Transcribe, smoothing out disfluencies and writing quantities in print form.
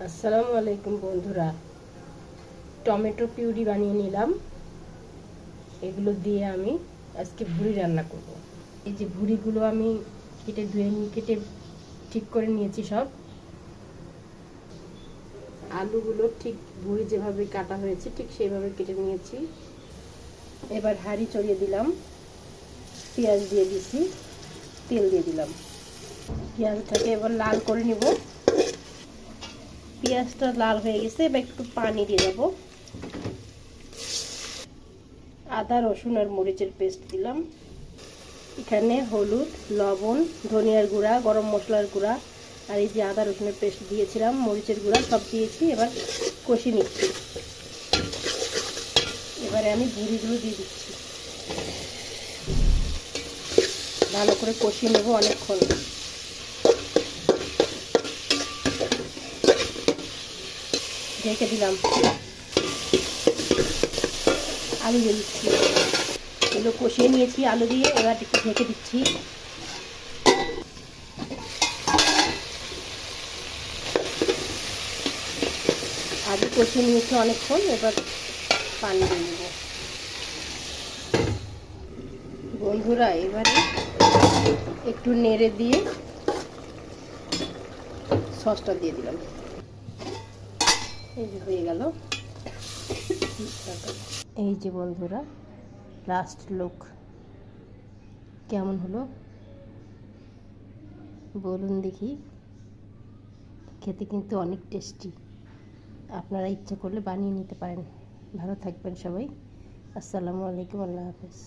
আসসালামু আলাইকুম বন্ধুরা, টমেটো পিউরি বানিয়ে নিলাম। এগুলো দিয়ে আমি আজকে ভুড়ি রান্না করব। এই যে ভুড়িগুলো আমি কেটে ঠিক করে নিয়েছি সব। আলুগুলো ঠিক ভুড়ি যেভাবে কাটা হয়েছে ঠিক সেইভাবে কেটে নিয়েছি। এবার হাঁড়ি চড়িয়ে দিলাম, পেঁয়াজ দিয়ে দিছি, তেল দিয়ে দিলাম। পেঁয়াজটাকে এবার লাল করে নিব। পেঁয়াজটা লাল হয়ে গেছে, এবার একটু পানি দিয়ে দেবো। আদা রসুন আর মরিচের পেস্ট দিলাম। এখানে হলুদ, লবণ, ধনিয়ার গুঁড়া, গরম মশলার গুঁড়া আর এই যে আদা রসুনের পেস্ট দিয়েছিলাম, মরিচের গুঁড়া সব দিয়েছি। এবার কষি নিচ্ছি। এবারে আমি ভুড়িগুলো দিয়ে দিচ্ছি, ভালো করে কষিয়ে নেব অনেকক্ষণ। ঢেকে দিলাম। আলু দিয়ে দিচ্ছি, এগুলো কষিয়ে নিয়েছি আলু দিয়ে। এবার একটু ঢেকে দিচ্ছি। আলু কষিয়ে নিয়েছি অনেকক্ষণ, এবার পানি দিয়ে দেব। বন্ধুরা, এবারে একটু নেড়ে দিয়ে সসটা দিয়ে দিলাম। এই যে হয়ে গেল। এই যে বন্ধুরা, লাস্ট লুক কেমন হলো বলুন দেখি। খেতে কিন্তু অনেক টেস্টি। আপনারা ইচ্ছা করলে বানিয়ে নিতে পারেন। ভালো থাকবেন সবাই। আসসালামু আলাইকুম, আল্লাহ হাফেজ।